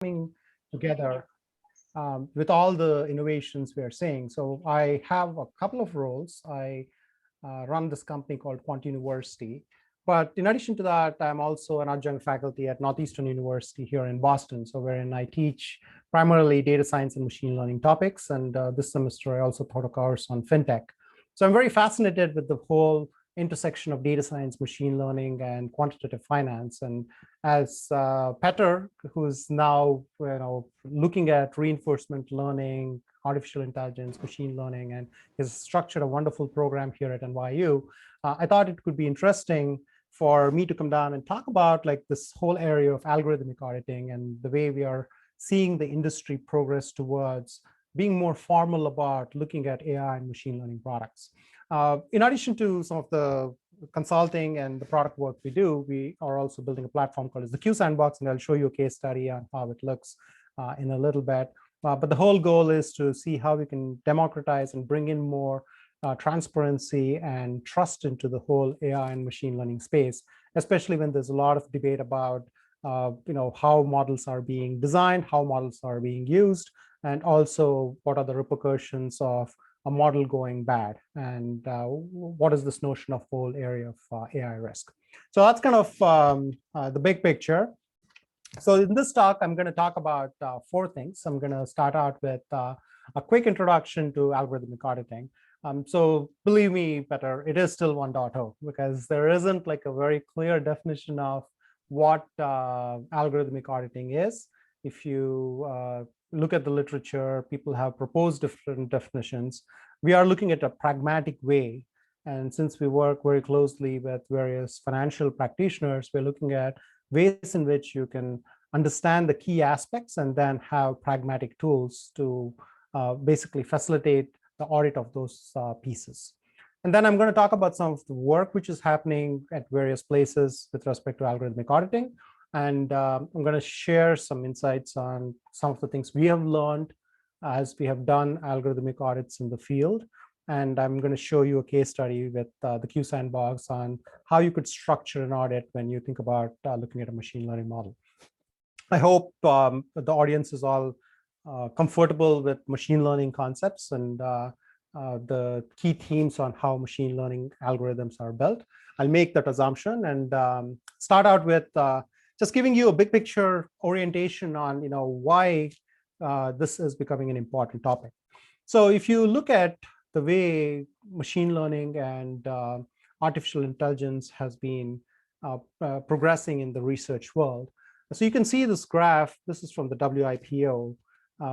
coming together with all the innovations we are seeing. So I have a couple of roles. I run this company called Quant University. But in addition to that, I'm also an adjunct faculty at Northeastern University here in Boston. So wherein I teach primarily data science and machine learning topics. And this semester, I also taught a course on fintech. So I'm very fascinated with the whole intersection of data science, machine learning, and quantitative finance. And as Petter, who's now looking at reinforcement learning, artificial intelligence, machine learning, and has structured a wonderful program here at NYU, I thought it could be interesting for me to come down and talk about like this whole area of algorithmic auditing and the way we are seeing the industry progress towards being more formal about looking at AI and machine learning products. In addition to some of the consulting and the product work we do, we are also building a platform called the Sandbox, and I'll show you a case study on how it looks in a little bit. But the whole goal is to see how we can democratize and bring in more transparency and trust into the whole AI and machine learning space, especially when there's a lot of debate about how models are being designed, how models are being used, and also what are the repercussions of a model going bad, and what is this notion of whole area of AI risk. So that's kind of the big picture. So in this talk, I'm going to talk about four things. I'm going to start out with a quick introduction to algorithmic auditing. So believe me, Petter, it is still 1.0 because there isn't like a very clear definition of what algorithmic auditing is. If you look at the literature, people have proposed different definitions. We are looking at a pragmatic way. And since we work very closely with various financial practitioners, we're looking at ways in which you can understand the key aspects and then have pragmatic tools to basically facilitate the audit of those pieces. And then I'm going to talk about some of the work which is happening at various places with respect to algorithmic auditing. And I'm going to share some insights on some of the things we have learned as we have done algorithmic audits in the field. And I'm going to show you a case study with the Q Sandbox on how you could structure an audit when you think about looking at a machine learning model. I hope the audience is all comfortable with machine learning concepts and the key themes on how machine learning algorithms are built. I'll make that assumption and start out with just giving you a big picture orientation on why this is becoming an important topic. So if you look at the way machine learning and artificial intelligence has been progressing in the research world. So you can see this graph. This is from the WIPO.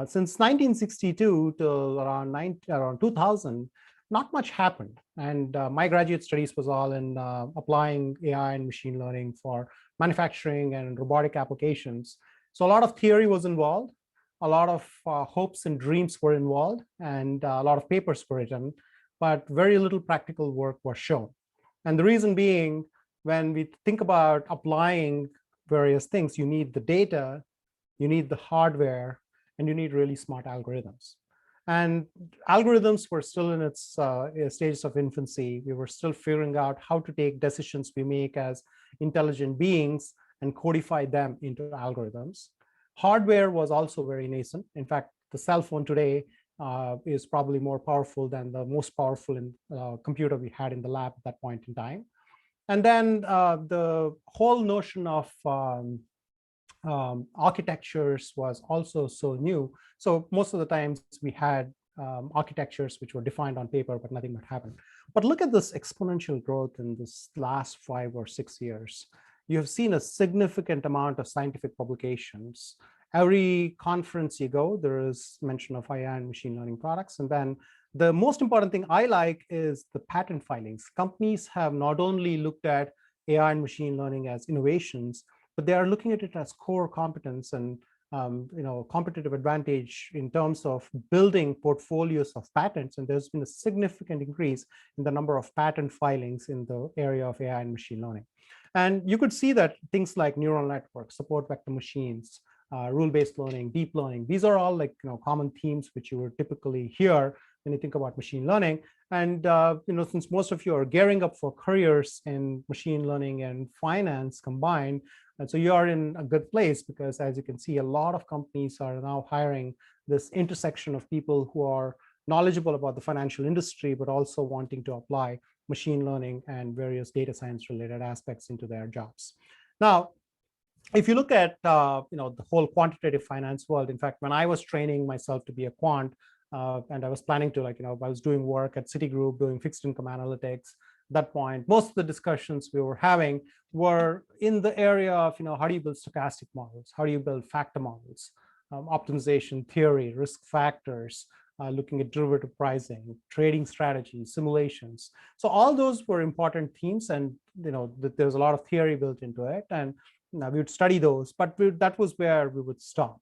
Since 1962 till around 2000, not much happened. And my graduate studies was all in applying AI and machine learning for manufacturing and robotic applications. So a lot of theory was involved. A lot of hopes and dreams were involved, and a lot of papers were written, but very little practical work was shown. And the reason being, when we think about applying various things, you need the data, you need the hardware, and you need really smart algorithms. And algorithms were still in its stages of infancy. We were still figuring out how to take decisions we make as intelligent beings and codify them into algorithms. Hardware was also very nascent. In fact, the cell phone today is probably more powerful than the most powerful computer we had in the lab at that point in time. And then the whole notion of architectures was also so new. So most of the times we had architectures which were defined on paper, but nothing would happen. But look at this exponential growth in this last 5 or 6 years. You have seen a significant amount of scientific publications. Every conference you go, there is mention of AI and machine learning products. And then the most important thing I like is the patent filings. Companies have not only looked at AI and machine learning as innovations, but they are looking at it as core competence and competitive advantage in terms of building portfolios of patents. And there's been a significant increase in the number of patent filings in the area of AI and machine learning. And you could see that things like neural networks, support vector machines, rule-based learning, deep learning, these are all like common themes which you would typically hear when you think about machine learning. And since most of you are gearing up for careers in machine learning and finance combined, And so you are in a good place because, as you can see, a lot of companies are now hiring this intersection of people who are knowledgeable about the financial industry, but also wanting to apply machine learning and various data science related aspects into their jobs. Now, if you look at the whole quantitative finance world, in fact, when I was training myself to be a quant, and I was planning to I was doing work at Citigroup doing fixed income analytics. At that point, most of the discussions we were having were in the area of how do you build stochastic models, how do you build factor models, optimization theory, risk factors, looking at derivative pricing, trading strategies, simulations. So all those were important themes, and there's a lot of theory built into it, and we would study those, but that was where we would stop.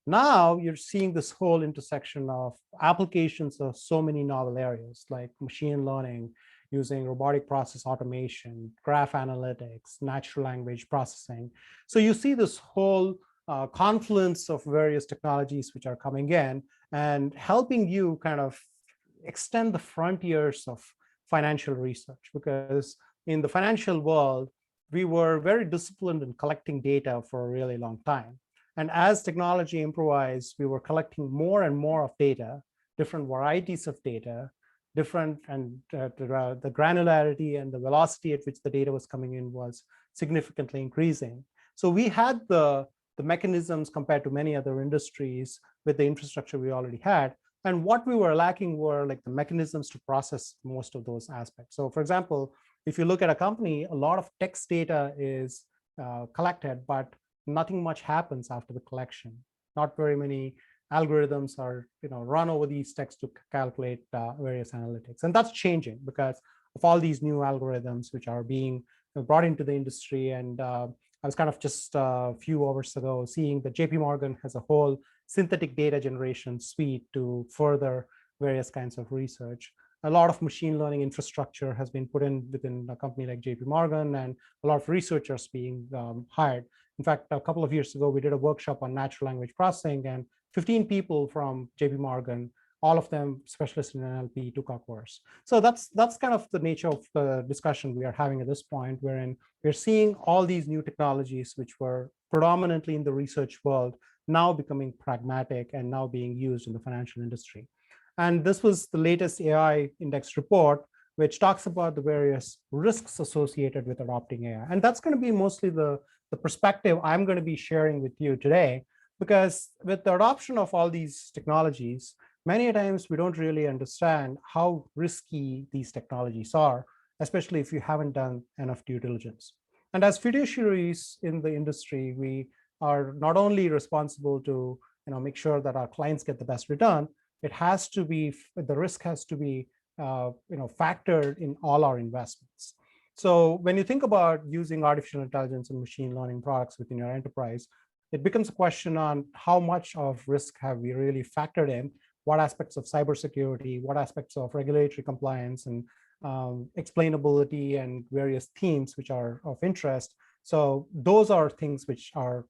Now you're seeing this whole intersection of applications of so many novel areas like machine learning, using robotic process automation, graph analytics, natural language processing. So you see this whole confluence of various technologies which are coming in and helping you kind of extend the frontiers of financial research, because in the financial world, we were very disciplined in collecting data for a really long time. And as technology improvised, we were collecting more and more of data, different varieties of data, different, and the granularity and the velocity at which the data was coming in was significantly increasing. So we had the mechanisms compared to many other industries with the infrastructure we already had. And what we were lacking were like the mechanisms to process most of those aspects. So for example, if you look at a company, a lot of text data is collected, but nothing much happens after the collection. Not very many algorithms are run over these texts to calculate various analytics. And that's changing because of all these new algorithms which are being brought into the industry. And I was kind of just a few hours ago seeing that JP Morgan has a whole synthetic data generation suite to further various kinds of research. A lot of machine learning infrastructure has been put in within a company like JP Morgan, and a lot of researchers being hired. In fact, a couple of years ago, we did a workshop on natural language processing, and 15 people from JP Morgan, all of them specialists in NLP, took our course. So that's kind of the nature of the discussion we are having at this point, wherein we're seeing all these new technologies, which were predominantly in the research world, now becoming pragmatic and now being used in the financial industry. And this was the latest AI index report, which talks about the various risks associated with adopting AI. And that's going to be mostly the perspective I'm going to be sharing with you today, because with the adoption of all these technologies, many times we don't really understand how risky these technologies are, especially if you haven't done enough due diligence. And as fiduciaries in the industry, we are not only responsible to make sure that our clients get the best return, it has to be, the risk has to be factored in all our investments. So when you think about using artificial intelligence and machine learning products within your enterprise, it becomes a question on how much of risk have we really factored in, what aspects of cybersecurity, what aspects of regulatory compliance and explainability and various themes which are of interest. So those are things which are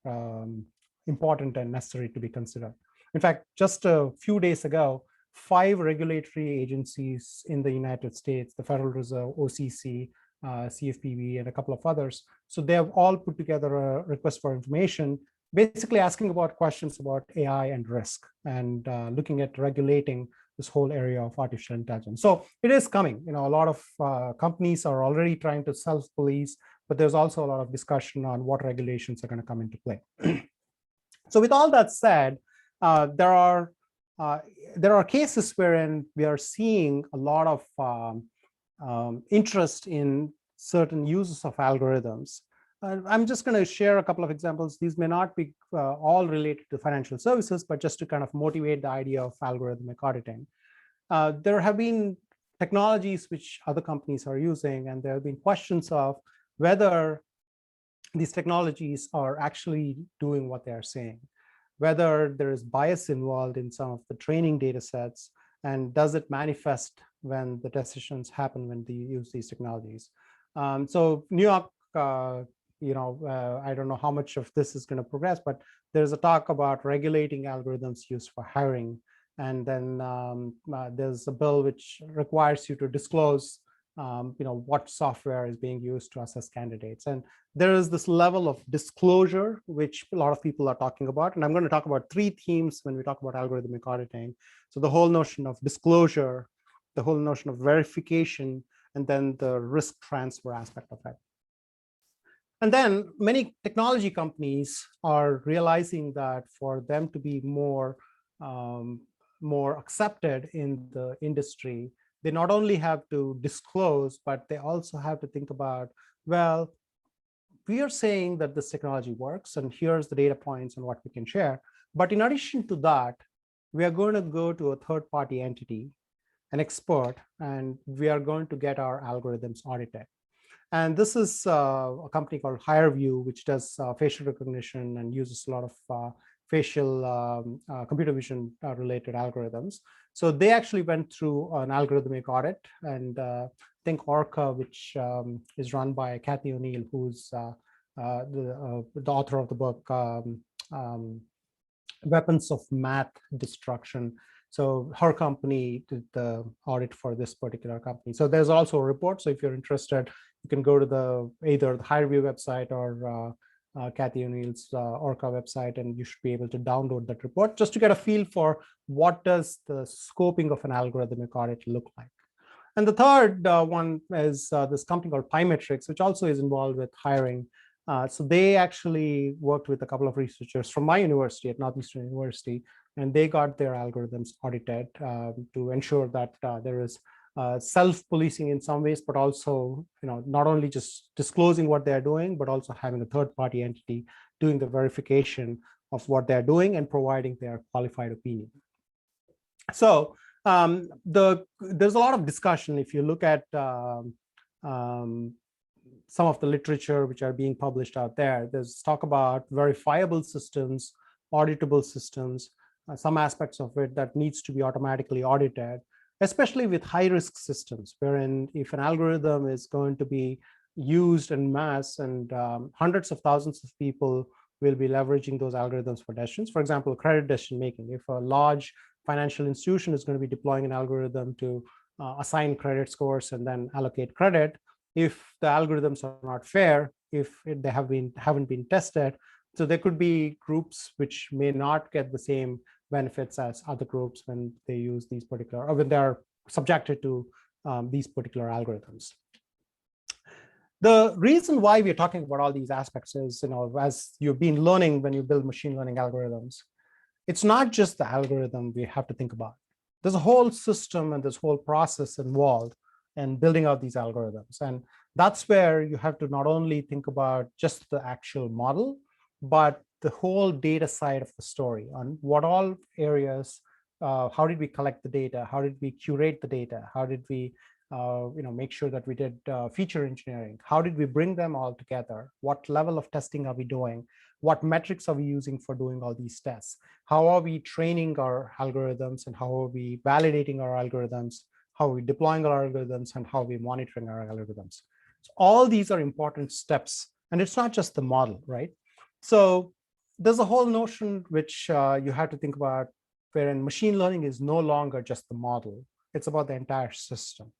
important and necessary to be considered. In fact, just a few days ago, 5 regulatory agencies in the United States, the Federal Reserve, OCC, CFPB, and a couple of others. So they have all put together a request for information, basically asking about questions about AI and risk, and looking at regulating this whole area of artificial intelligence. So it is coming. A lot of companies are already trying to self-police, but there's also a lot of discussion on what regulations are going to come into play. So with all that said, there are cases wherein we are seeing a lot of interest in certain uses of algorithms. I'm just going to share a couple of examples. These may not be all related to financial services, but just to kind of motivate the idea of algorithmic auditing. There have been technologies which other companies are using, and there have been questions of whether these technologies are actually doing what they are saying, whether there is bias involved in some of the training data sets, and does it manifest when the decisions happen when they use these technologies. So New York, I don't know how much of this is going to progress, but there's a talk about regulating algorithms used for hiring. And then there's a bill which requires you to disclose what software is being used to assess candidates. And there is this level of disclosure, which a lot of people are talking about. And I'm going to talk about three themes when we talk about algorithmic auditing. So the whole notion of disclosure, the whole notion of verification, and then the risk transfer aspect of it. And then many technology companies are realizing that for them to be more accepted in the industry, they not only have to disclose, but they also have to think about, well, we are saying that this technology works, and here's the data points and what we can share. But in addition to that, we are going to go to a third-party entity, an expert, and we are going to get our algorithms audited. And this is a company called HireView, which does facial recognition and uses a lot of facial computer vision related algorithms. So they actually went through an algorithmic audit, and I think Orca, which is run by Kathy O'Neill, who's the author of the book, Weapons of Math Destruction. So her company did the audit for this particular company. So there's also a report. So if you're interested, you can go to either the HireView website or Kathy O'Neill's Orca website, and you should be able to download that report just to get a feel for what does the scoping of an algorithmic audit look like. And the third one is this company called Pymetrics, which also is involved with hiring. So they actually worked with a couple of researchers from my university at Northeastern University, and they got their algorithms audited to ensure that there is self-policing in some ways, but also, not only just disclosing what they're doing, but also having a third-party entity doing the verification of what they're doing and providing their qualified opinion. So there's a lot of discussion. If you look at some of the literature which are being published out there, there's talk about verifiable systems, auditable systems, some aspects of it that needs to be automatically audited, especially with high-risk systems, wherein if an algorithm is going to be used en masse and hundreds of thousands of people will be leveraging those algorithms for decisions. For example, credit decision making. If a large financial institution is going to be deploying an algorithm to assign credit scores and then allocate credit, if the algorithms are not fair, if they haven't been tested, so there could be groups which may not get the same benefits as other groups when they use these particular, or when they're subjected to these particular algorithms. The reason why we're talking about all these aspects is, as you've been learning when you build machine learning algorithms, it's not just the algorithm we have to think about. There's a whole system and this whole process involved in building out these algorithms. And that's where you have to not only think about just the actual model, but the whole data side of the story on what all areas, how did we collect the data? How did we curate the data? How did we make sure that we did feature engineering? How did we bring them all together? What level of testing are we doing? What metrics are we using for doing all these tests? How are we training our algorithms, and how are we validating our algorithms? How are we deploying our algorithms, and how are we monitoring our algorithms? So all these are important steps, and it's not just the model, right? So there's a whole notion which you have to think about, wherein machine learning is no longer just the model. It's about the entire system.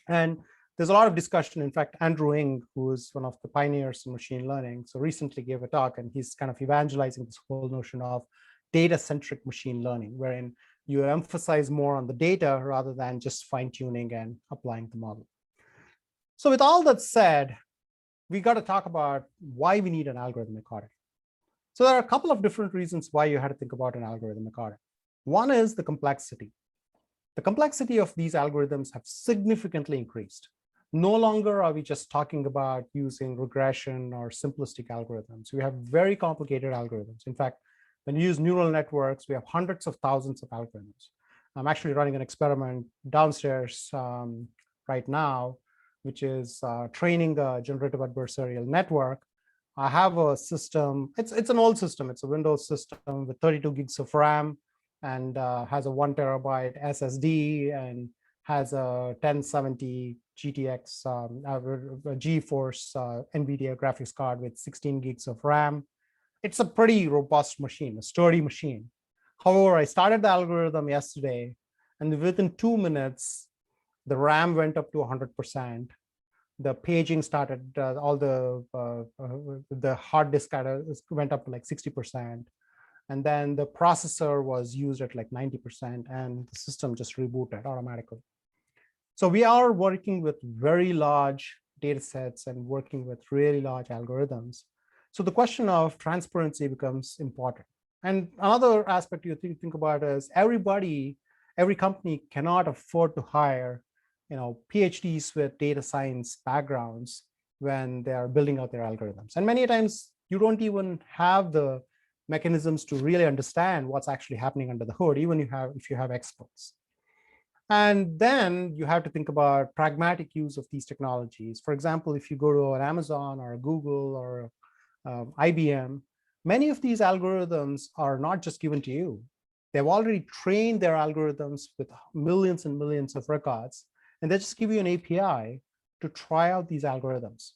And there's a lot of discussion. In fact, Andrew Ng, who is one of the pioneers in machine learning, so recently gave a talk, and he's kind of evangelizing this whole notion of data-centric machine learning, wherein you emphasize more on the data rather than just fine-tuning and applying the model. So with all that said, we got to talk about why we need an algorithmic audit. So there are a couple of different reasons why you had to think about an algorithmic audit. One is the complexity. The complexity of these algorithms have significantly increased. No longer are we just talking about using regression or simplistic algorithms. We have very complicated algorithms. In fact, when you use neural networks, we have hundreds of thousands of algorithms. I'm actually running an experiment downstairs right now, which is training a generative adversarial network. I have a system, it's an old system. It's a Windows system with 32 gigs of RAM and has a 1 terabyte SSD and has a 1070 GTX GeForce NVIDIA graphics card with 16 gigs of RAM. It's a pretty robust machine, a sturdy machine. However, I started the algorithm yesterday, and within 2 minutes, the RAM went up to 100%, the paging started, all the hard disk went up to like 60%, and then the processor was used at like 90%, and the system just rebooted automatically. So we are working with very large data sets and working with really large algorithms. So the question of transparency becomes important. And another aspect you think about is every company cannot afford to hire, PhDs with data science backgrounds when they are building out their algorithms. And many times you don't even have the mechanisms to really understand what's actually happening under the hood, even if you have experts. And then you have to think about pragmatic use of these technologies. For example, if you go to an Amazon or a Google or IBM, many of these algorithms are not just given to you. They've already trained their algorithms with millions and millions of records, and they just give you an API to try out these algorithms.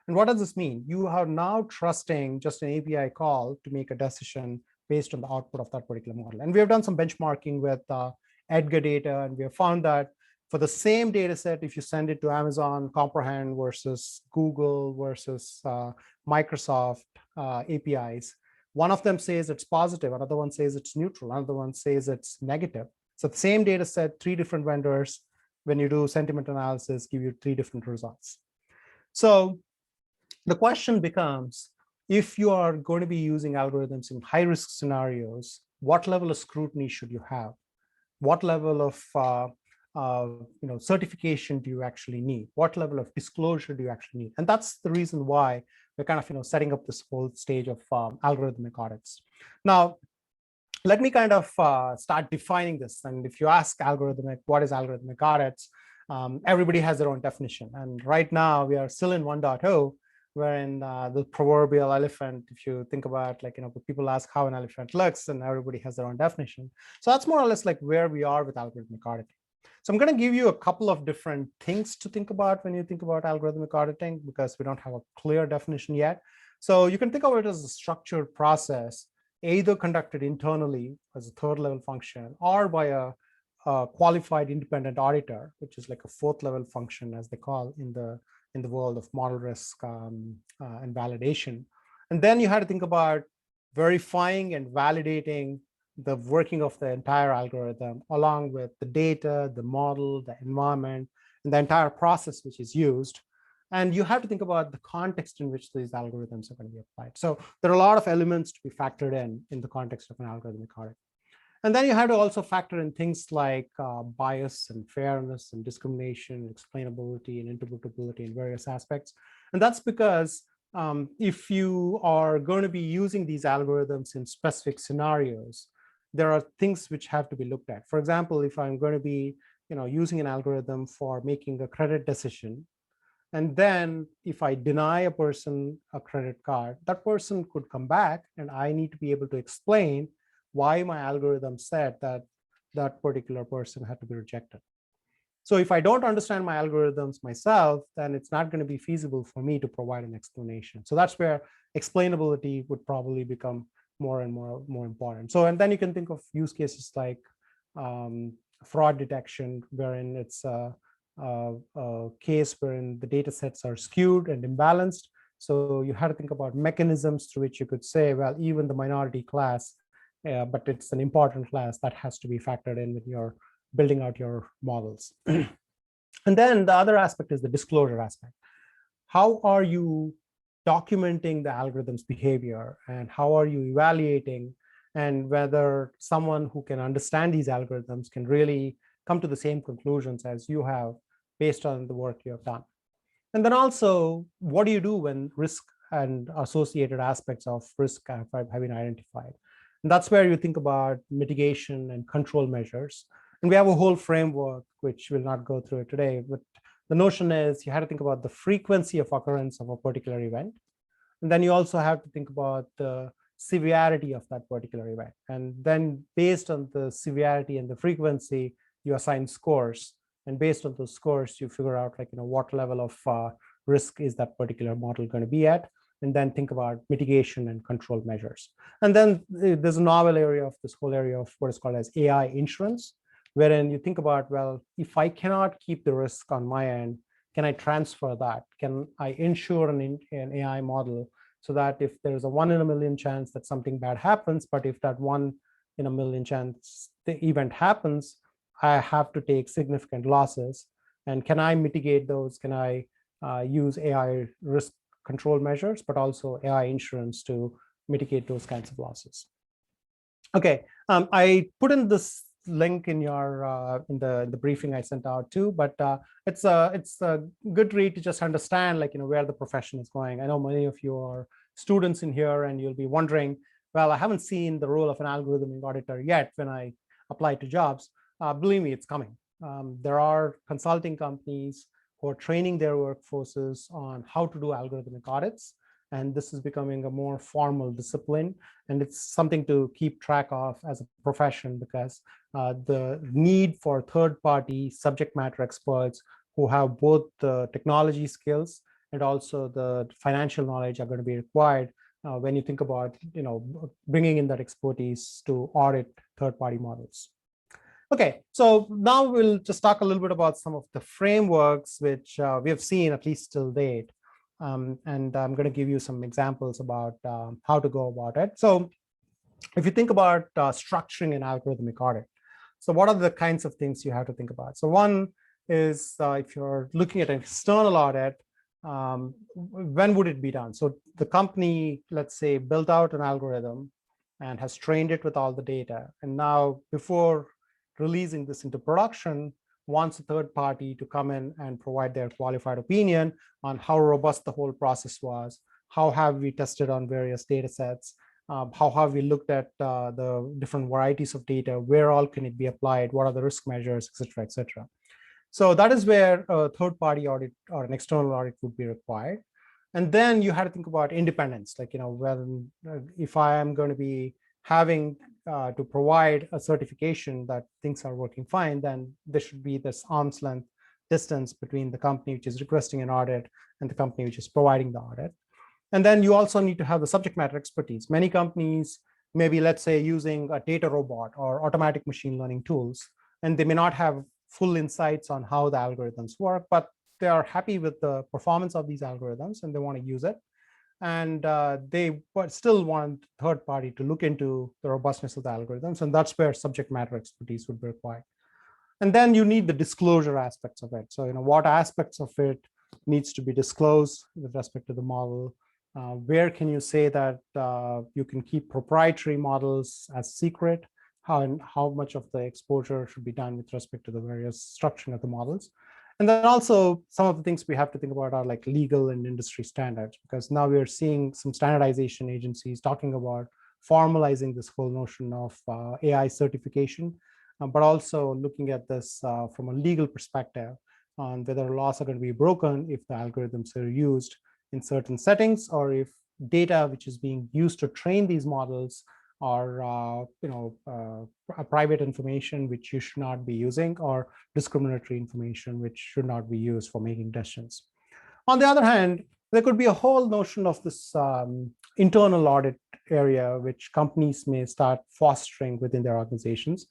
And what does this mean? You are now trusting just an API call to make a decision based on the output of that particular model. And we have done some benchmarking with Edgar data, and we have found that for the same data set, if you send it to Amazon Comprehend versus Google versus Microsoft APIs, one of them says it's positive, another one says it's neutral, another one says it's negative. So the same data set, 3 different vendors, when you do sentiment analysis, give you 3 different results. So the question becomes, if you are going to be using algorithms in high-risk scenarios, what level of scrutiny should you have? What level of certification do you actually need? What level of disclosure do you actually need? And that's the reason why we're kind of setting up this whole stage of algorithmic audits. Now, let me kind of start defining this. And if you ask algorithmic, what is algorithmic audits? Everybody has their own definition. And right now we are still in 1.0, wherein the proverbial elephant, if you think about people ask how an elephant looks, and everybody has their own definition. So that's more or less like where we are with algorithmic auditing. So I'm going to give you a couple of different things to think about when you think about algorithmic auditing, because we don't have a clear definition yet. So you can think of it as a structured process, either conducted internally as a 3rd level function, or by a qualified independent auditor, which is like a 4th level function, as they call in the world of model risk and validation. And then you had to think about verifying and validating the working of the entire algorithm, along with the data, the model, the environment, and the entire process which is used. And you have to think about the context in which these algorithms are going to be applied. So there are a lot of elements to be factored in the context of an algorithmic audit. And then you have to also factor in things like bias and fairness and discrimination, explainability and interpretability in various aspects. And that's because if you are going to be using these algorithms in specific scenarios, there are things which have to be looked at. For example, if I'm going to be using an algorithm for making a credit decision, and then if I deny a person a credit card, that person could come back and I need to be able to explain why my algorithm said that that particular person had to be rejected. So if I don't understand my algorithms myself, then it's not going to be feasible for me to provide an explanation. So that's where explainability would probably become more and more important. So, and then you can think of use cases like fraud detection, wherein it's a case wherein the data sets are skewed and imbalanced. So you had to think about mechanisms through which you could say, well, even the minority class, but it's an important class that has to be factored in when you're building out your models. And then the other aspect is the disclosure aspect. How are you documenting the algorithm's behavior, and how are you evaluating, and whether someone who can understand these algorithms can really come to the same conclusions as you have based on the work you have done. And then also, what do you do when risk and associated aspects of risk have been identified? And that's where you think about mitigation and control measures. And we have a whole framework, which we'll not go through it today, but the notion is you had to think about the frequency of occurrence of a particular event. And then you also have to think about the severity of that particular event. And then based on the severity and the frequency, you assign scores. And based on those scores, you figure out what level of risk is that particular model going to be at, and then think about mitigation and control measures. And then there's a novel area of this whole area of what is called as AI insurance, wherein you think about, well, if I cannot keep the risk on my end, can I transfer that? Can I ensure an AI model so that if there's a 1 in a million chance that something bad happens, but if that 1 in a million chance the event happens, I have to take significant losses. And can I mitigate those? Can I use AI risk control measures, but also AI insurance to mitigate those kinds of losses? Okay, I put in this link in your in the briefing I sent out too, but it's a good read to just understand, like, where the profession is going. I know many of you are students in here, and you'll be wondering, well, I haven't seen the role of an algorithmic auditor yet when I apply to jobs. Believe me, it's coming. There are consulting companies who are training their workforces on how to do algorithmic audits, and this is becoming a more formal discipline, and it's something to keep track of as a profession, because the need for third-party subject matter experts who have both the technology skills and also the financial knowledge are going to be required when you think about bringing in that expertise to audit third-party models. Okay, so now we'll just talk a little bit about some of the frameworks which we have seen, at least till date. And I'm going to give you some examples about how to go about it. So if you think about structuring an algorithmic audit, so what are the kinds of things you have to think about? So one is if you're looking at an external audit, when would it be done? So the company, let's say, built out an algorithm and has trained it with all the data. And now before releasing this into production, wants a third party to come in and provide their qualified opinion on how robust the whole process was, how have we tested on various data sets, how have we looked at the different varieties of data, where all can it be applied, what are the risk measures, et cetera, et cetera. So that is where a third party audit or an external audit would be required. And then you had to think about independence, like, when if I am going to be having to provide a certification that things are working fine, then there should be this arm's length distance between the company which is requesting an audit and the company which is providing the audit. And then you also need to have the subject matter expertise. Many companies, maybe let's say using a data robot or automatic machine learning tools, and they may not have full insights on how the algorithms work, but they are happy with the performance of these algorithms and they want to use it. And they still want third party to look into the robustness of the algorithms, and that's where subject matter expertise would be required. And then you need the disclosure aspects of it. So what aspects of it needs to be disclosed with respect to the model. Where can you say that you can keep proprietary models as secret? How much of the exposure should be done with respect to the various structuring of the models? And then also some of the things we have to think about are like legal and industry standards, because now we are seeing some standardization agencies talking about formalizing this whole notion of AI certification, but also looking at this from a legal perspective on whether laws are going to be broken if the algorithms are used in certain settings, or if data which is being used to train these models are private information which you should not be using, or discriminatory information which should not be used for making decisions. On the other hand, there could be a whole notion of this internal audit area which companies may start fostering within their organizations.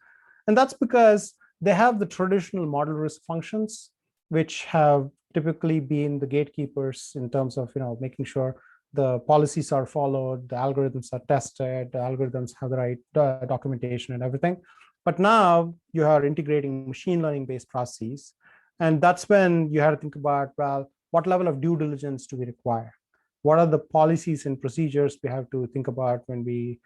And that's because they have the traditional model risk functions, which have typically been the gatekeepers in terms of making sure the policies are followed, the algorithms are tested, the algorithms have the right documentation and everything. But now you are integrating machine learning based processes. And that's when you have to think about, well, what level of due diligence do we require? What are the policies and procedures we have to think about when we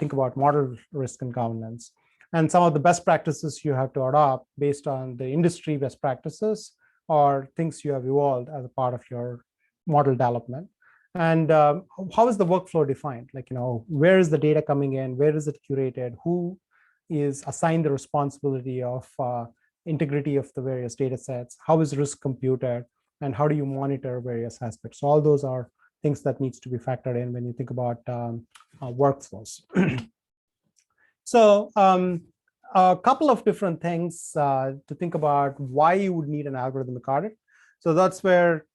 think about model risk and governance? And some of the best practices you have to adopt based on the industry best practices or things you have evolved as a part of your model development. And how is the workflow defined? Like, where is the data coming in? Where is it curated? Who is assigned the responsibility of integrity of the various data sets? How is risk computed? And how do you monitor various aspects? So all those are things that needs to be factored in when you think about workflows. So a couple of different things to think about why you would need an algorithmic audit. So that's where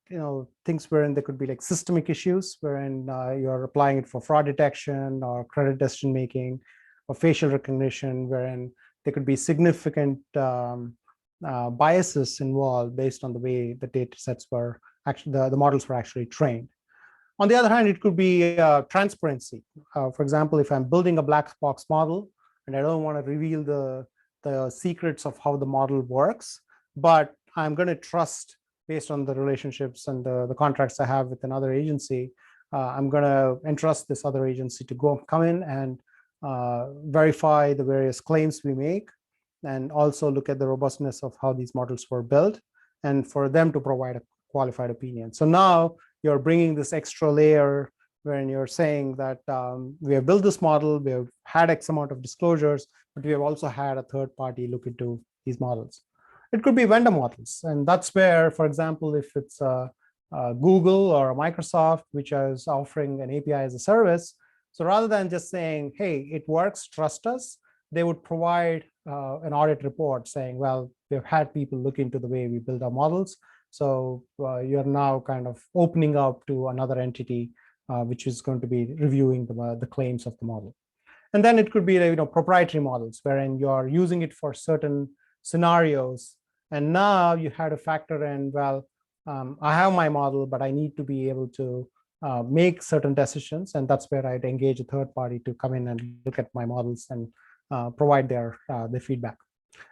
things wherein there could be like systemic issues, wherein you're applying it for fraud detection or credit decision making or facial recognition, wherein there could be significant biases involved based on the way the data sets were actually, the models were actually trained. On the other hand, it could be transparency. For example, if I'm building a black box model and I don't want to reveal the secrets of how the model works, but I'm going to trust based on the relationships and the contracts I have with another agency, I'm going to entrust this other agency to come in and verify the various claims we make, and also look at the robustness of how these models were built, and for them to provide a qualified opinion. So now you're bringing this extra layer when you're saying that we have built this model, we have had X amount of disclosures, but we have also had a third party look into these models. It could be vendor models. And that's where, for example, if it's Google or Microsoft, which is offering an API as a service, so rather than just saying, hey, it works, trust us, they would provide an audit report saying, well, we've had people look into the way we build our models. So you're now kind of opening up to another entity, which is going to be reviewing the claims of the model. And then it could be proprietary models, wherein you're using it for certain scenarios. And now you had to factor in, well, I have my model, but I need to be able to make certain decisions. And that's where I'd engage a third party to come in and look at my models and provide their feedback.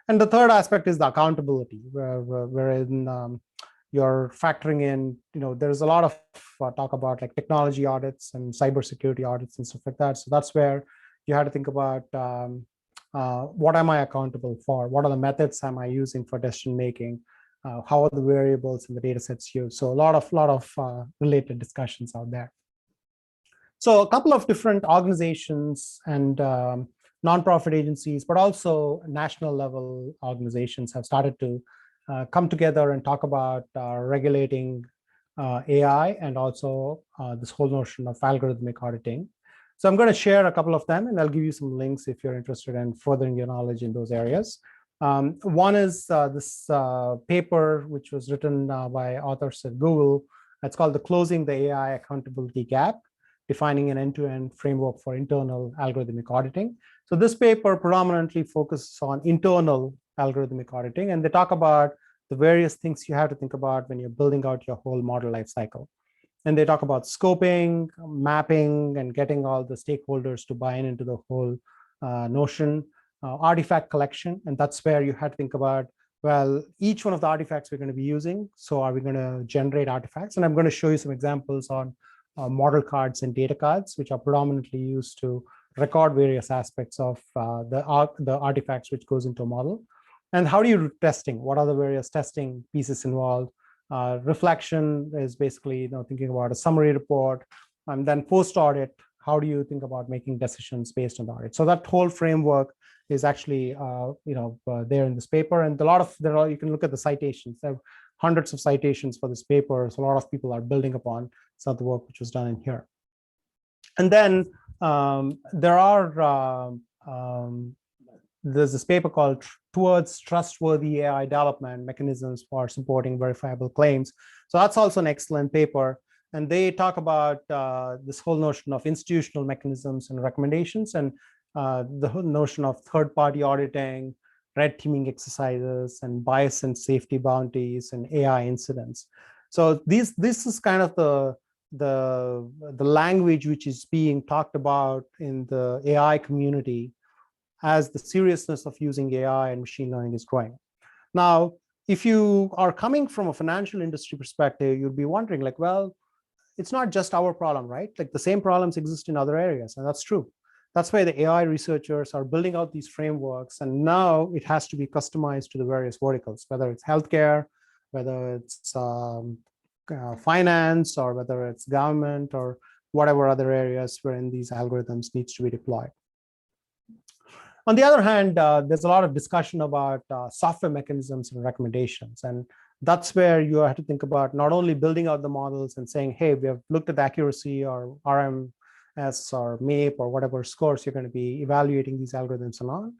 And the third aspect is the accountability, wherein you're factoring in, there's a lot of talk about like technology audits and cybersecurity audits and stuff like that. So that's where you have to think about what am I accountable for? What are the methods am I using for decision making? How are the variables in the data sets used? So a lot of related discussions out there. So a couple of different organizations and nonprofit agencies, but also national level organizations have started to come together and talk about regulating AI, and also this whole notion of algorithmic auditing. So I'm going to share a couple of them, and I'll give you some links if you're interested in furthering your knowledge in those areas. One is this paper, which was written by authors at Google. It's called the Closing the AI Accountability Gap, defining an end-to-end framework for internal algorithmic auditing. So this paper predominantly focuses on internal algorithmic auditing, and they talk about the various things you have to think about when you're building out your whole model lifecycle. And they talk about scoping, mapping, and getting all the stakeholders to buy into the whole notion, artifact collection. And that's where you have to think about, well, each one of the artifacts we're going to be using. So are we going to generate artifacts? And I'm going to show you some examples on model cards and data cards, which are predominantly used to record various aspects of the artifacts which goes into a model. And how do you do testing? What are the various testing pieces involved? Reflection is basically thinking about a summary report. And then post-audit, how do you think about making decisions based on the audit? So that whole framework is actually there in this paper. And you can look at the citations. There are hundreds of citations for this paper. So a lot of people are building upon some of the work which was done in here. And then there's this paper called Towards Trustworthy AI Development Mechanisms for Supporting Verifiable Claims. So that's also an excellent paper. And they talk about this whole notion of institutional mechanisms and recommendations, and the whole notion of third-party auditing, red teaming exercises, and bias and safety bounties, and AI incidents. So this is kind of the language which is being talked about in the AI community as the seriousness of using AI and machine learning is growing. Now, if you are coming from a financial industry perspective, you'd be wondering like, well, it's not just our problem, right? Like the same problems exist in other areas, and that's true. That's why the AI researchers are building out these frameworks, and now it has to be customized to the various verticals, whether it's healthcare, whether it's finance, or whether it's government, or whatever other areas wherein these algorithms needs to be deployed. On the other hand, there's a lot of discussion about software mechanisms and recommendations. And that's where you have to think about not only building out the models and saying, hey, we have looked at the accuracy or RMS or MAPE or whatever scores you're going to be evaluating these algorithms along.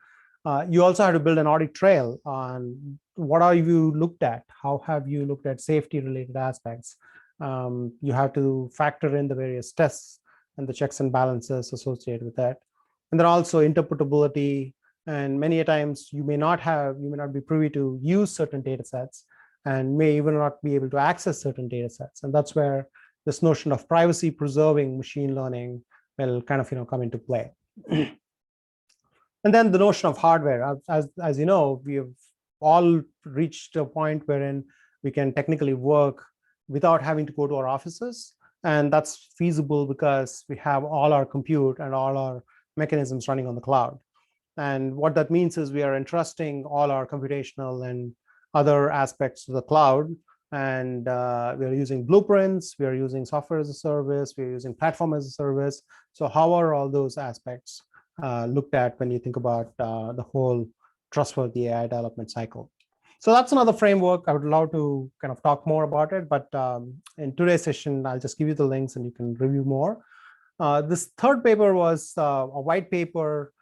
You also have to build an audit trail on what have you looked at? How have you looked at safety related aspects? You have to factor in the various tests and the checks and balances associated with that. And then also interpretability And many times you may not be privy to use certain data sets and may even not be able to access certain data sets. And that's where this notion of privacy preserving machine learning will kind of come into play. And then the notion of hardware, as you know, we have all reached a point wherein we can technically work without having to go to our offices. And that's feasible because we have all our compute and all our mechanisms running on the cloud. And what that means is we are entrusting all our computational and other aspects to the cloud. And we are using blueprints, we are using software as a service, we are using platform as a service. So how are all those aspects looked at when you think about the whole trustworthy AI development cycle? So that's another framework. I would love to kind of talk more about it, but in today's session, I'll just give you the links and you can review more. This third paper was a white paper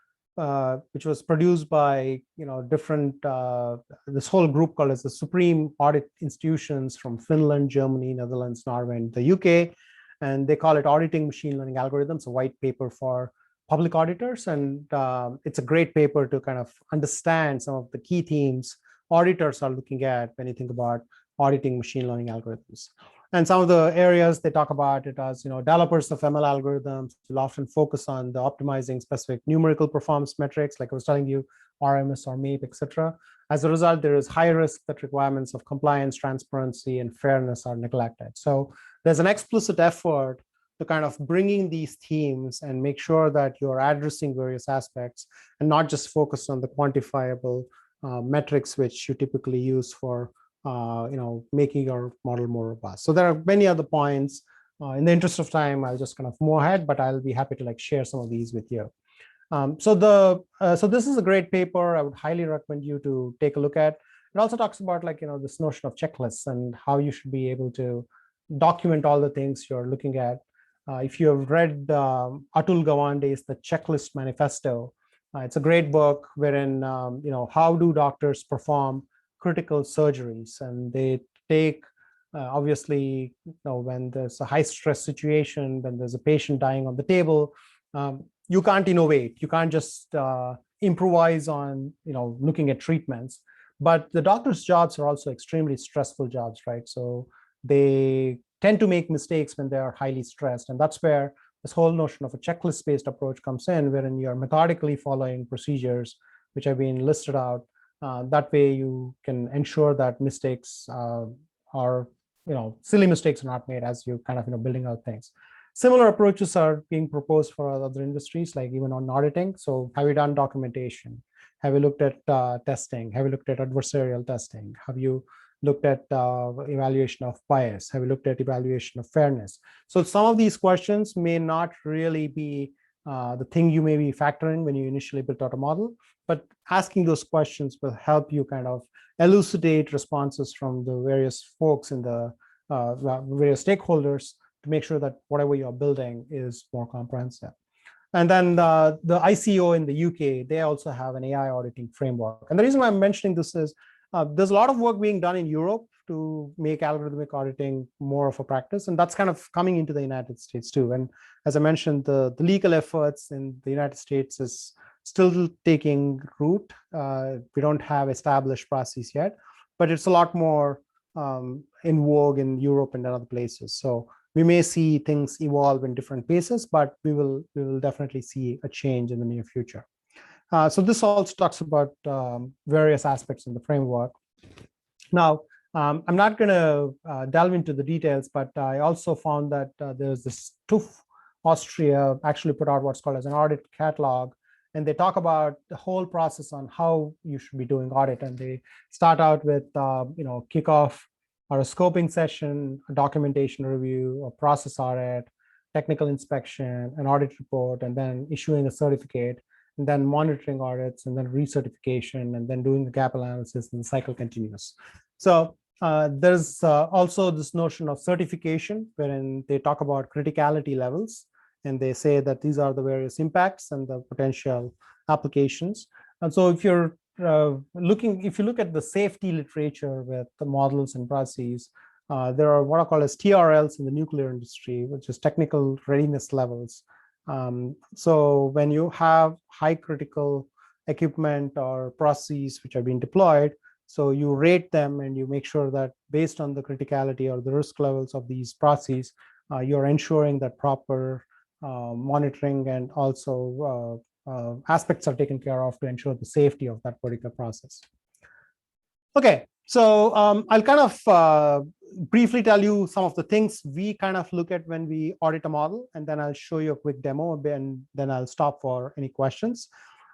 which was produced by different this whole group called as the Supreme Audit Institutions from Finland, Germany, Netherlands, Norway, and the UK, and they call it Auditing Machine Learning Algorithms, a white paper for public auditors. And it's a great paper to kind of understand some of the key themes auditors are looking at when you think about auditing machine learning algorithms. And some of the areas they talk about it as, developers of ML algorithms will often focus on the optimizing specific numerical performance metrics, like I was telling you, RMS or MAPE, etc. As a result, there is high risk that requirements of compliance, transparency, and fairness are neglected. So there's an explicit effort to kind of bringing these themes and make sure that you're addressing various aspects and not just focus on the quantifiable metrics which you typically use for making your model more robust. So there are many other points. In the interest of time, I'll just kind of move ahead, but I'll be happy to share some of these with you. So this is a great paper. I would highly recommend you to take a look at. It also talks about this notion of checklists and how you should be able to document all the things you're looking at. If you have read Atul Gawande's The Checklist Manifesto, it's a great book wherein, how do doctors perform critical surgeries? And they take, obviously, when there's a high stress situation, when there's a patient dying on the table, you can't innovate. You can't just improvise on, looking at treatments. But the doctor's jobs are also extremely stressful jobs, right? So they tend to make mistakes when they are highly stressed. And that's where this whole notion of a checklist-based approach comes in, wherein you're methodically following procedures which have been listed out. That way you can ensure that mistakes are, silly mistakes are not made as you kind of, building out things. Similar approaches are being proposed for other industries, like even on auditing. So have you done documentation? Have you looked at testing? Have you looked at adversarial testing? Have you looked at evaluation of bias? Have you looked at evaluation of fairness? So some of these questions may not really be the thing you may be factoring when you initially built out a model, but asking those questions will help you kind of elucidate responses from the various folks in the various stakeholders to make sure that whatever you're building is more comprehensive. And then the ICO in the UK, they also have an AI auditing framework. And the reason why I'm mentioning this is there's a lot of work being done in Europe to make algorithmic auditing more of a practice. And that's kind of coming into the United States too. And as I mentioned, the legal efforts in the United States is still taking root. We don't have established processes yet, but it's a lot more in vogue in Europe and other places. So we may see things evolve in different paces, but we will definitely see a change in the near future. So this also talks about various aspects in the framework. Now, I'm not going to delve into the details, but I also found that there's this TÜV Austria actually put out what's called as an audit catalog, and they talk about the whole process on how you should be doing audit. And they start out with kickoff or a scoping session, a documentation review, a process audit, technical inspection, an audit report, and then issuing a certificate, and then monitoring audits, and then recertification, and then doing the gap analysis, and the cycle continues. So there's also this notion of certification, wherein they talk about criticality levels, and they say that these are the various impacts and the potential applications. And so if you're if you look at the safety literature with the models and processes, there are what are called as TRLs in the nuclear industry, which is technical readiness levels. So when you have high critical equipment or processes which are being deployed. So you rate them and you make sure that based on the criticality or the risk levels of these processes, you're ensuring that proper monitoring and also aspects are taken care of to ensure the safety of that particular process. Okay, so I'll kind of briefly tell you some of the things we kind of look at when we audit a model, and then I'll show you a quick demo, and then I'll stop for any questions.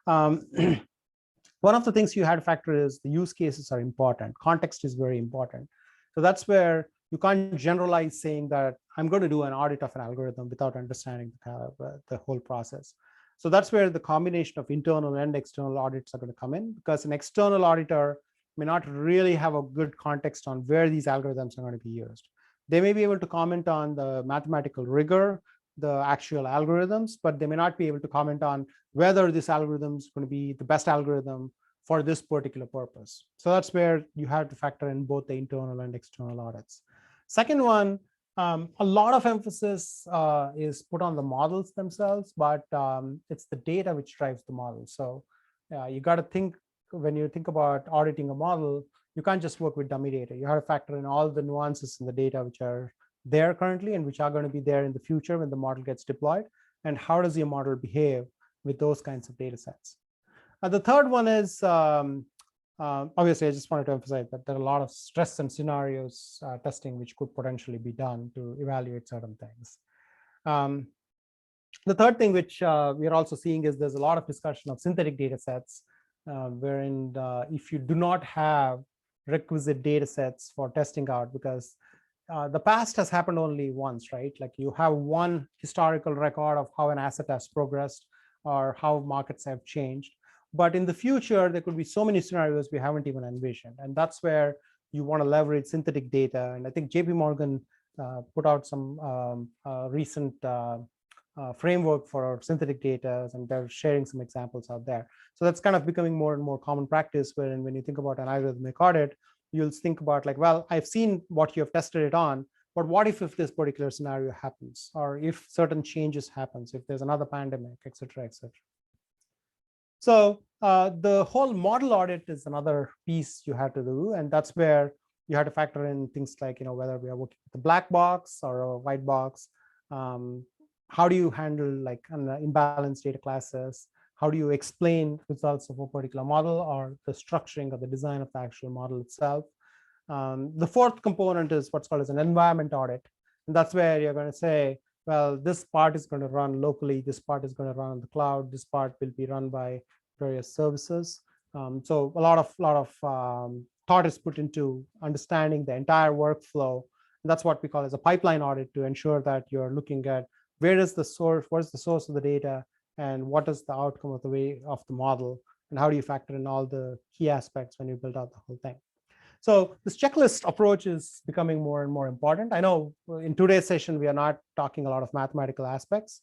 One of the things you had to factor is the use cases are important. Context is very important. So that's where you can't generalize saying that I'm going to do an audit of an algorithm without understanding the whole process. So that's where the combination of internal and external audits are going to come in, because an external auditor may not really have a good context on where these algorithms are going to be used. They may be able to comment on the mathematical rigor, the actual algorithms, but they may not be able to comment on whether this algorithm is going to be the best algorithm for this particular purpose. So that's where you have to factor in both the internal and external audits. Second one, a lot of emphasis is put on the models themselves, but it's the data which drives the model. So you got to think, when you think about auditing a model, you can't just work with dummy data. You have to factor in all the nuances in the data which are there currently and which are going to be there in the future when the model gets deployed. And how does your model behave with those kinds of data sets? The third one is, obviously, I just wanted to emphasize that there are a lot of stress and scenarios testing which could potentially be done to evaluate certain things. The third thing which we are also seeing is there's a lot of discussion of synthetic data sets, wherein if you do not have requisite data sets for testing out, because the past has happened only once, right? Like you have one historical record of how an asset has progressed or how markets have changed. But in the future, there could be so many scenarios we haven't even envisioned. And that's where you want to leverage synthetic data. And I think JP Morgan put out some recent framework for synthetic data, and they're sharing some examples out there. So that's kind of becoming more and more common practice, wherein when you think about an algorithmic audit, you'll think about like, well, I've seen what you have tested it on, but what if this particular scenario happens, or if certain changes happens, if there's another pandemic, et cetera, et cetera. So the whole model audit is another piece you have to do, and that's where you have to factor in things like, whether we are working with a black box or a white box. How do you handle like imbalanced data classes? How do you explain results of a particular model, or the structuring or the design of the actual model itself? The fourth component is what's called as an environment audit. And that's where you're going to say, well, this part is going to run locally, this part is going to run on the cloud, this part will be run by various services. So a lot of thought is put into understanding the entire workflow. And that's what we call as a pipeline audit, to ensure that you're looking at where is the source, what is the source of the data, and what is the outcome of the way of the model, and how do you factor in all the key aspects when you build out the whole thing. So this checklist approach is becoming more and more important. I know in today's session, we are not talking a lot of mathematical aspects,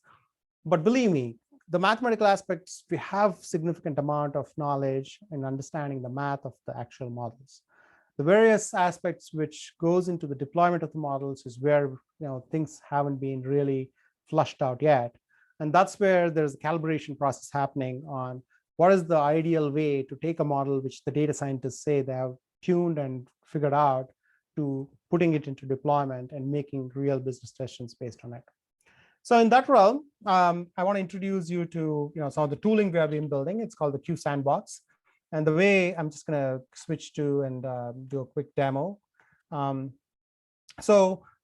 but believe me, the mathematical aspects, we have significant amount of knowledge and understanding the math of the actual models. The various aspects which goes into the deployment of the models is where things haven't been really flushed out yet. And that's where there's a calibration process happening on what is the ideal way to take a model which the data scientists say they have tuned and figured out, to putting it into deployment and making real business decisions based on it. So in that realm, I want to introduce you to some of the tooling we have been building. It's called the Q Sandbox. And the way I'm just going to switch to and do a quick demo.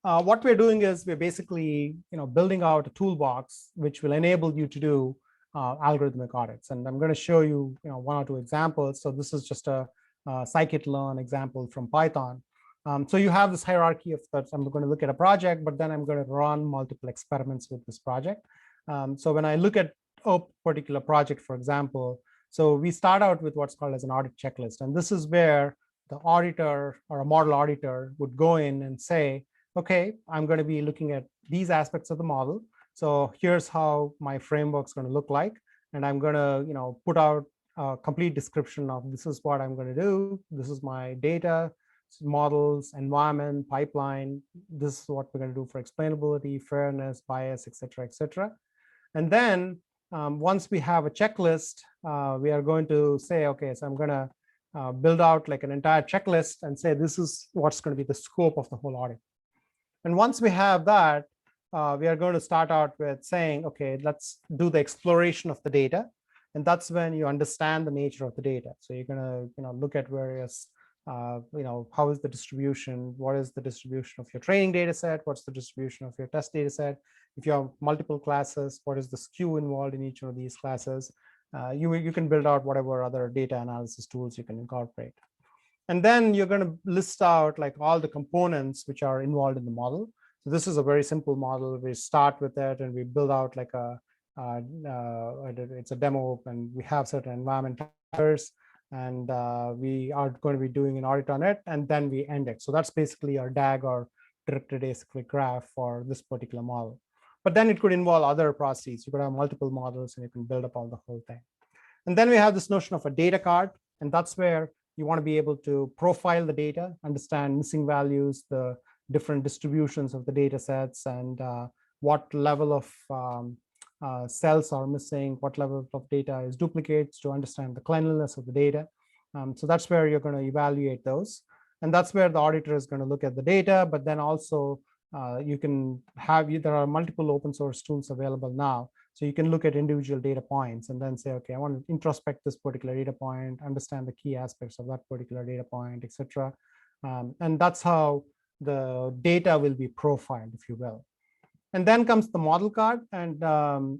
What we're doing is we're basically building out a toolbox which will enable you to do algorithmic audits. And I'm going to show you one or two examples. So this is just a scikit-learn example from Python. So you have this hierarchy of that. I'm going to look at a project, but then I'm going to run multiple experiments with this project. So when I look at a particular project, for example, so we start out with what's called as an audit checklist. And this is where the auditor or a model auditor would go in and say, okay, I'm going to be looking at these aspects of the model. So here's how my framework's going to look like. And I'm going to put out a complete description of this is what I'm going to do. This is my data, models, environment, pipeline. This is what we're going to do for explainability, fairness, bias, et cetera, et cetera. And then once we have a checklist, we are going to say, okay, so I'm going to build out like an entire checklist and say, this is what's going to be the scope of the whole audit. And once we have that, we are going to start out with saying, okay, let's do the exploration of the data. And that's when you understand the nature of the data. So you're going to look at various, how is the distribution? What is the distribution of your training data set? What's the distribution of your test data set? If you have multiple classes, what is the skew involved in each of these classes? You can build out whatever other data analysis tools you can incorporate. And then you're going to list out like all the components which are involved in the model. So this is a very simple model. We start with it and we build out like it's a demo, and we have certain environment parameters, and we are going to be doing an audit on it, and then we end it. So that's basically our DAG, or directed acyclic graph, for this particular model. But then it could involve other processes. You could have multiple models and you can build upon the whole thing. And then we have this notion of a data card, and that's where you want to be able to profile the data, understand missing values, the different distributions of the data sets, and what level of cells are missing, what level of data is duplicates, to understand the cleanliness of the data. So that's where you're going to evaluate those. And that's where the auditor is going to look at the data, but then also there are multiple open source tools available now. So you can look at individual data points and then say, okay, I want to introspect this particular data point, understand the key aspects of that particular data point, etc. And that's how the data will be profiled, if you will. And then comes the model card, and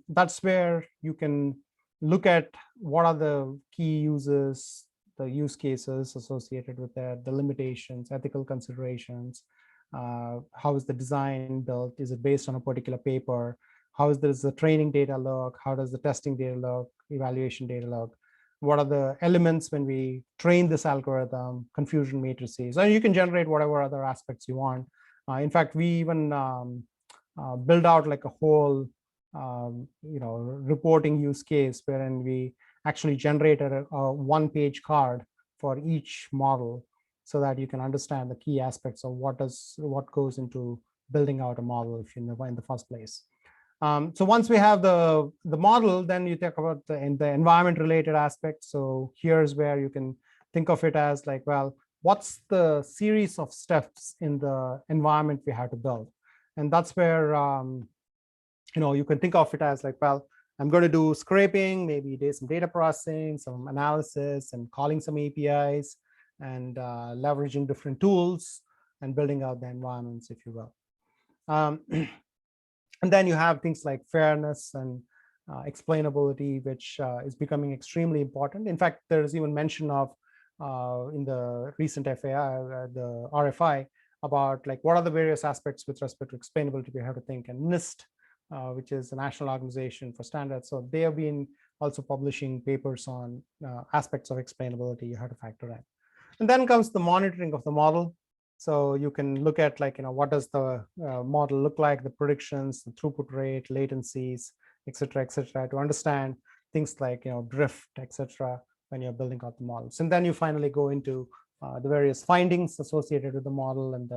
that's where you can look at what are the key uses, the use cases associated with that, the limitations, ethical considerations, how is the design built, is it based on a particular paper, how does the training data look, how does the testing data look, evaluation data look, what are the elements when we train this algorithm, confusion matrices, and you can generate whatever other aspects you want. In fact, we even build out like a whole reporting use case wherein we actually generated a one-page card for each model, so that you can understand the key aspects of what goes into building out a model if in the first place. So once we have the model, then you talk about the environment related aspects. So here's where you can think of it as like, well, what's the series of steps in the environment we have to build? And that's where you can think of it as like, well, I'm going to do scraping, maybe there's some data processing, some analysis, and calling some APIs, and leveraging different tools and building out the environments, if you will. And then you have things like fairness and explainability, which is becoming extremely important. In fact, there's even mention of in the recent FAI, the RFI, about like what are the various aspects with respect to explainability we have to think. And NIST, which is the National Organization for Standards, so they have been also publishing papers on aspects of explainability you have to factor in. And then comes the monitoring of the model. So you can look at like, what does the model look like, the predictions, the throughput rate, latencies, et cetera, to understand things like, drift, etc. when you're building out the models. And then you finally go into the various findings associated with the model and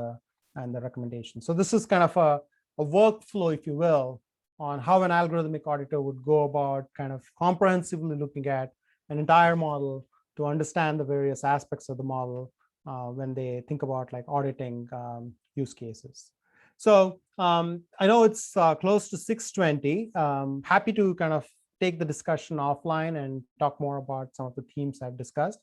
the recommendations. So this is kind of a workflow, if you will, on how an algorithmic auditor would go about kind of comprehensively looking at an entire model to understand the various aspects of the model when they think about like auditing use cases. So I know it's close to 6:20. Happy to kind of take the discussion offline and talk more about some of the themes I've discussed.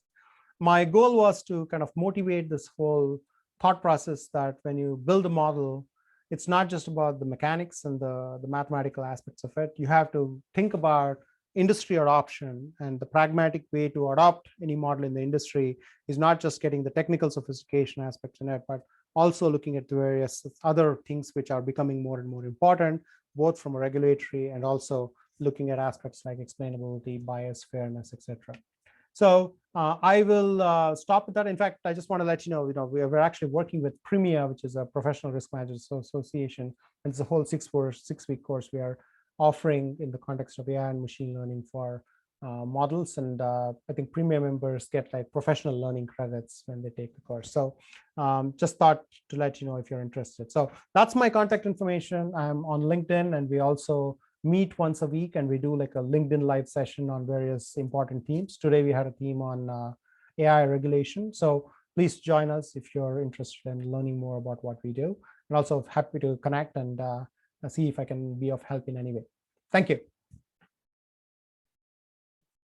My goal was to kind of motivate this whole thought process that when you build a model, it's not just about the mechanics and the mathematical aspects of it. You have to think about industry adoption, and the pragmatic way to adopt any model in the industry is not just getting the technical sophistication aspects in it, but also looking at the various other things which are becoming more and more important, both from a regulatory and also looking at aspects like explainability, bias, fairness, etc. So I will stop with that. In fact, I just want to let you know, we're actually working with Premia, which is a professional risk managers association, and it's a whole 6-week course we are offering in the context of AI and machine learning for models. And I think Premium members get like professional learning credits when they take the course. So just thought to let you know if you're interested. So that's my contact information. I'm on LinkedIn, and we also meet once a week and we do like a LinkedIn live session on various important themes. Today we had a theme on AI regulation. So please join us if you're interested in learning more about what we do. And also happy to connect and see if I can be of help in any way. Thank you.